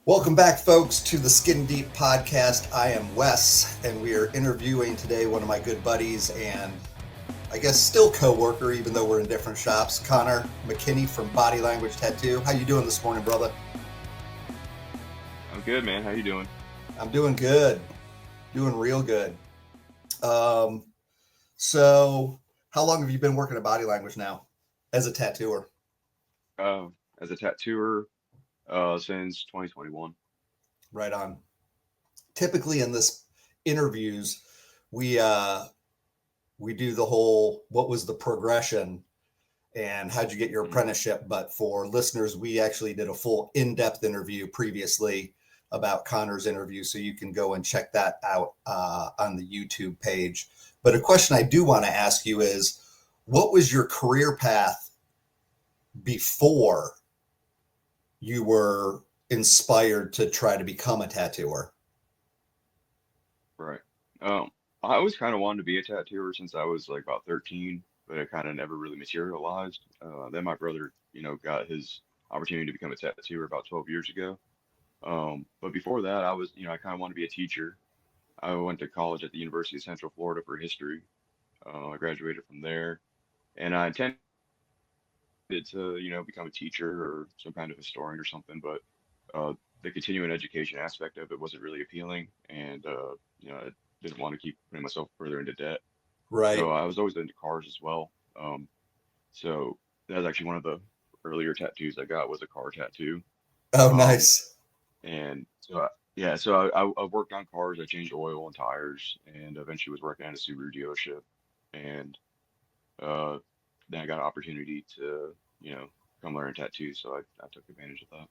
Welcome back, folks, to the Skin Deep podcast. I am Wes, and we are interviewing today one of my good buddies and I guess still co-worker, even though we're in different shops, Connor McKinney from Bodylanguage Tattoo. How you doing this morning, brother? I'm good, man. How you doing? I'm doing good, doing real good. Um, so how long have you been working at Bodylanguage now as a tattooer? Uh, as a tattooer, since 2021. Right on. Typically in this interviews, we uh, we do the whole what was the progression and how'd you get your Mhm. apprenticeship. But for listeners, we actually did a full in-depth interview previously about Connor's interview, so you can go and check that out on the YouTube page. But a question I do want to ask you is, what was your career path before you were inspired to try to become a tattooer? Right. Um, I always kind of wanted to be a tattooer since I was like about 13, but it kind of never really materialized. Then my brother, got his opportunity to become a tattooer about 12 years ago. But before that, I kind of wanted to be a teacher. I went to college at the University of Central Florida for history. I graduated from there, and I intended to, become a teacher or some kind of historian or something, but the continuing education aspect of it wasn't really appealing, and I didn't want to keep putting myself further into debt. So Right. I was always into cars as well. So that was actually one of the earlier tattoos I got was a car tattoo. Oh, Um, nice. and so yeah, so I worked on cars. I changed oil and tires, and eventually was working at a Subaru dealership, and uh, then I got an opportunity to, come learn tattoos, so I took advantage of that.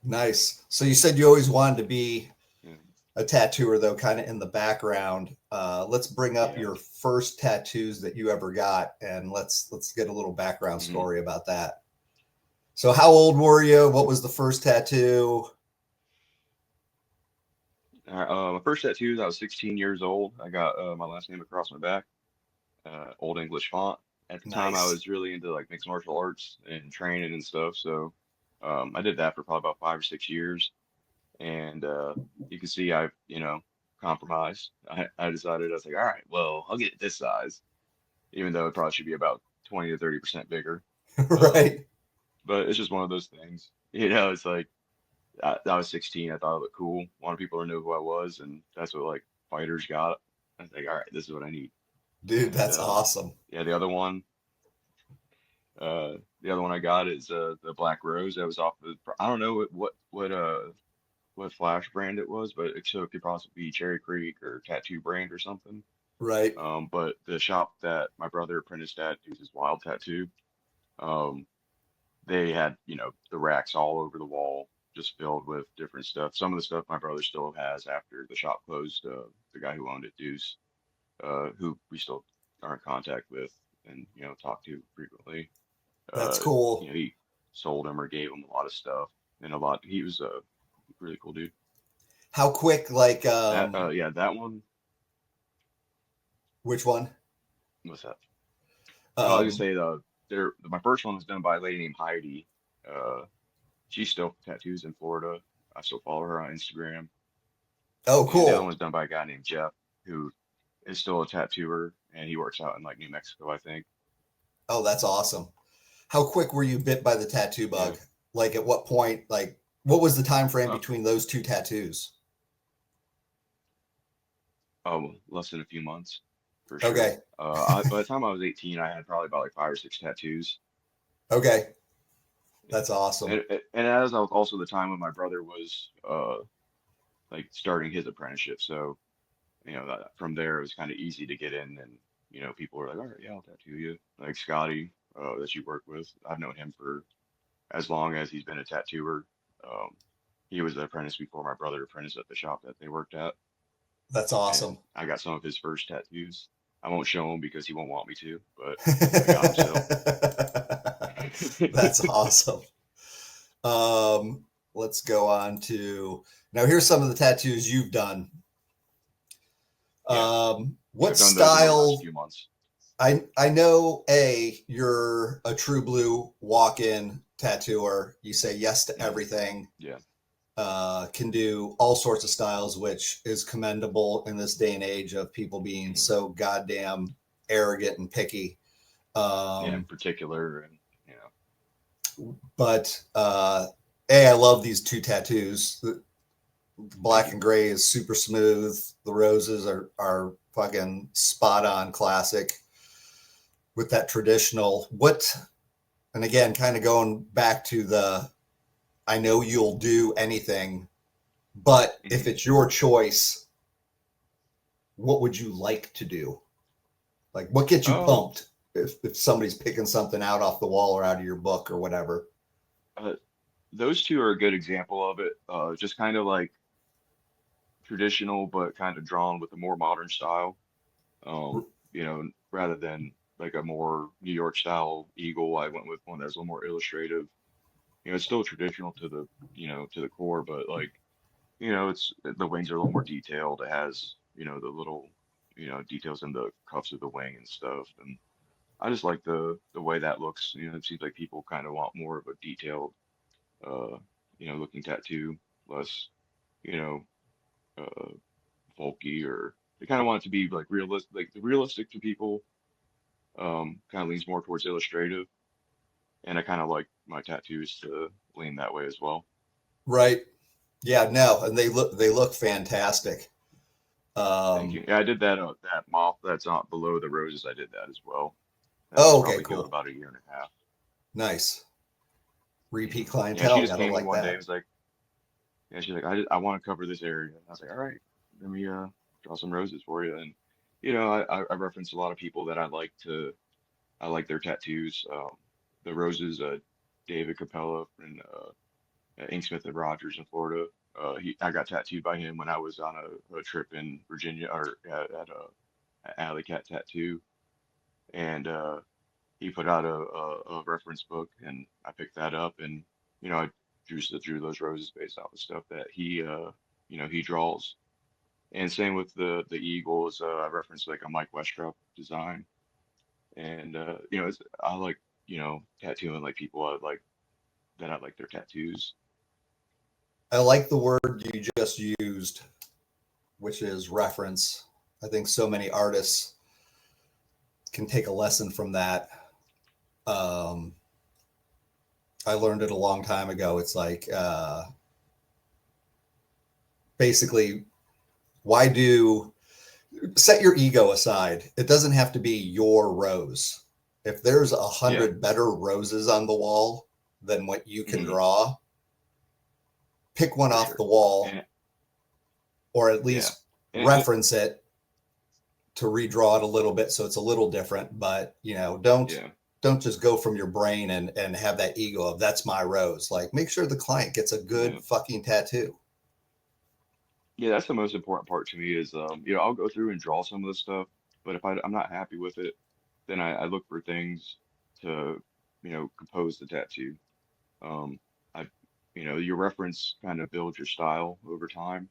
Nice. So you said you always wanted to be Yeah, a tattooer, though, kind of in the background. Let's bring up yeah. your first tattoos that you ever got, and let's get a little background hmm story about that. So, how old were you? What was the first tattoo? My first tattoos, I was 16 years old. I got my last name across my back, Old English font. At the time, I Nice. was really into like mixed martial arts and training and stuff, so I did that for probably about 5 or 6 years. And you can see I've, compromised. I decided I was like, all right, well, I'll get it this size, even though it probably should be about 20 to 30% bigger. Um, Right. but it's just one of those things. It's like I was 16. I thought it looked cool. Wanted people to know who I was, and that's what like fighters got. I was like, all right, this is what I need. Dude, And that's awesome. yeah, the other one I got is the Black Rose. That was off of I don't know what Flash brand it was, but it could possibly be Cherry Creek or Tattoo Brand or something. Right. But the shop that my brother apprenticed at, uses Wild Tattoo. Um, they had, the racks all over the wall, just filled with different stuff. Some of the stuff my brother still has after the shop closed. The guy who owned it, Deuce, who we still are in contact with and, talk to frequently. That's Uh, cool. he sold him or gave him a lot of stuff and a lot. He was a really cool dude. How quick, like, Yeah, that one. which one? What's that? I was gonna Um, say my first one was done by a lady named Heidi. Uh, she still tattoos in Florida. I still follow her on Instagram. oh, And the other cool. one's done by a guy named Jeff, who is still a tattooer, and he works out in like New Mexico, I think. Oh, that's awesome. How quick were you bit by the tattoo Yeah. bug? Like, at what point, like, what was the time frame Uh, between those two tattoos? Less than a few months, for sure. Okay. By the time I was 18, I had probably about like 5 or 6 tattoos. Okay. Yeah. That's awesome. And as I was also the time when my brother was like starting his apprenticeship, so from there it was kind of easy to get in, and people were like, all right, yeah, I'll tattoo you. Like Scotty, that you work with, I've known him for as long as he's been a tattooer. Um, he was an apprentice before my brother apprenticed at the shop that they worked at, That's and awesome. I got some of his first tattoos. I won't show him because he won't want me to, but I got him still. That's awesome. Let's go on to now. Here's some of the tattoos you've done. Yeah, What I've done those in the last style? few months. I know you're a true blue walk-in tattooer. You say yes to Mm, everything. yeah. can do all sorts of styles, which is commendable in this day and age of people being so goddamn arrogant and picky. Yeah, particular, and But I love these two tattoos. The black and gray is super smooth. The roses are fucking spot on, classic with that traditional. And again, kind of going back to the, I know you'll do anything, but if it's your choice, what would you like to do? Like, what gets you pumped if somebody's picking something out off the wall or out of your book or whatever? those two are a good example of it. Just kind of like traditional, but kind of drawn with a more modern style. Rather than like a more New York style eagle, I went with one that's a little more illustrative. It's still traditional to the core, but like, it's the wings are a little more detailed. It has, the little, details in the cuffs of the wing and stuff. And I just like the way that looks. It seems like people kind of want more of a detailed, uh, looking tattoo, less, you know, uh, folky, or they kind of want it to be like realistic. Like the realistic to people, kind of leans more towards illustrative, and I kind of like my tattoos to lean that way as well. Right. Yeah, no, and they look fantastic. Thank you. Yeah, I did that moth that's not below the roses. I did that as well. That was Oh, okay, probably killed cool. about a year and a half. Nice. Repeat Yeah, she clientele, just gotta came in like one day and that. was like, yeah, she's like, I want to cover this area. And I was like, all right, let me draw some roses for you. And I reference a lot of people that I like their tattoos. The roses, David Capella and Inksmith and Rogers in Florida. I got tattooed by him when I was on a trip in Virginia, or at a Alley Cat Tattoo, and he put out a reference book, and I picked that up, and I drew those roses based off the stuff that he draws. And same with the eagles. I referenced like a Mike Westrop design, and I like tattooing like people I like their tattoos. I like the word you just used, which is reference. I think so many artists can take a lesson from that. Um, I learned it a long time ago. It's like basically, why do set your ego aside? It doesn't have to be your rose. If there's a Yeah. hundred better roses on the wall than what you can Hmm. draw, pick one For off sure. the wall And or at yeah. least And reference it to redraw it a little bit so it's a little different. But don't yeah. don't just go from your brain and have that ego of that's my rose. Like make sure the client gets a good Yeah. fucking tattoo. Yeah, that's the most important part to me is I'll go through and draw some of the stuff, but if I'm not happy with it, then I look for things to, compose the tattoo. Um I your reference kind of builds your style over time.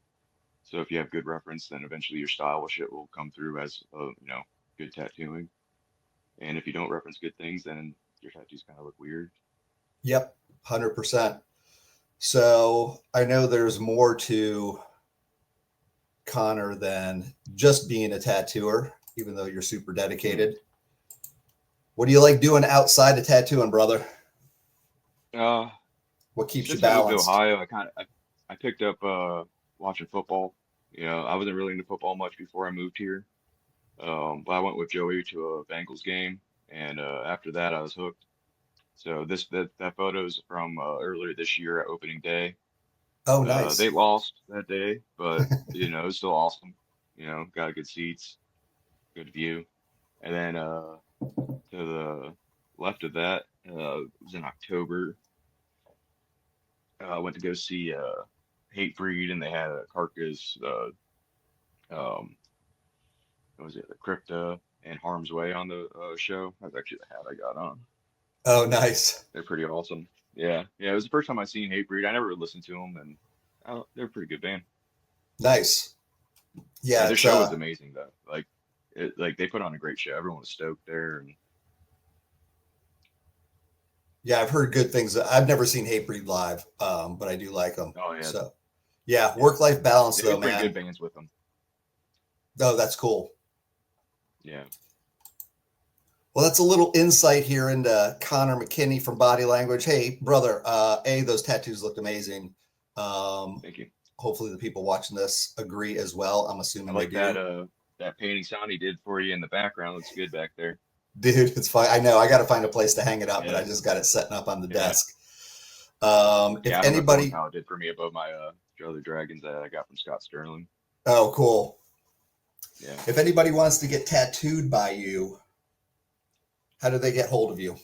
So if you have good reference, then eventually your style will come through as good tattooing. And if you don't reference good things, then your tattoos kind of look weird. Yep, 100%. So I know there's more to Connor than just being a tattooer, even though you're super Hmm. dedicated. What do you like doing outside of tattooing, brother? Uh, What keeps you since I moved to balanced? Ohio, I picked up watching football. I wasn't really into football much before I moved here. But I went with Joey to a Bengals game, and after that, I was hooked. So that photo's from earlier this year at opening day. Oh, They nice. lost that day, but it was still awesome. Got good seats, good view, and then to the left of that, it was in October. I went to go see Hatebreed, and they had a Carcass, um, what was it, the Crypta and Harm's Way on the show. That's actually the hat I got on. Oh, nice. They're pretty awesome. Yeah, yeah. It was the first time I seen Hatebreed. I never really listened to them, and they're a pretty good band. Nice. Yeah, Yeah, their it's show was amazing though. Like they put on a great show. Everyone was stoked there, and Yeah, I've heard good things. I've never seen Hatebreed live, but I do like them. Oh yeah, So, yeah, yeah. work-life balance They though, have pretty good man. bands with them. Oh, that's cool. Yeah. Well, that's a little insight here into Connor McKinney from Bodylanguage. Hey, brother, those tattoos looked amazing. Um, Thank you. hopefully the people watching this agree as well. I'm I assuming they like that do. that painting Sonny did for you in the background. Looks good back there. Dude, it's fine. I know I got to find a place to hang it up, but I Yeah. just got it setting up on the Yeah. desk. Yeah, If I have a thorn anybody, paladin for me above my other dragons that I got from Scott Sterling. oh, cool. Yeah. If anybody wants to get tattooed by you, how do they get hold of you?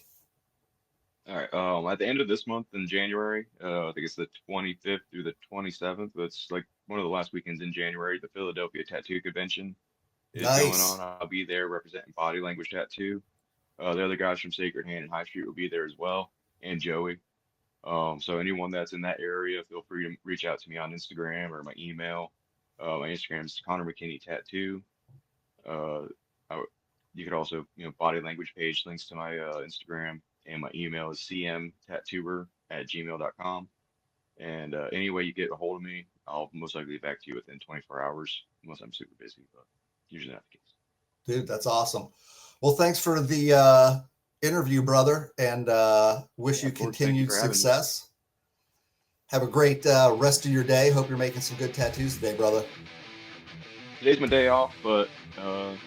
All right. At the end of this month in January, I think it's the 25th through the 27th. That's like one of the last weekends in January. The Philadelphia Tattoo Convention is going on. Nice. I'll be there representing Body Language Tattoo. The other guys from Sacred Hand and High Street will be there as well, and Joey. So anyone that's in that area, feel free to reach out to me on Instagram or my email. My Instagram is Connor McKinney Tattoo. Uh, you could also, body language page links to my Instagram, and my email is cmtattooer@gmail.com. And any way you get a hold of me, I'll most likely get back to you within 24 hours, unless I'm super busy, but usually not the case. Dude, that's awesome. Well, thanks for the interview, brother, and wish Yeah, you of course. Thank you continued for having me. success. Have a great rest of your day. Hope you're making some good tattoos today, brother. Today's my day off, but I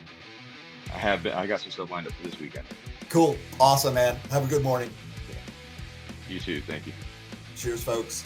got some stuff lined up for this weekend. Cool. Awesome, man. Have a good morning. Yeah. You too. Thank you. Cheers, folks.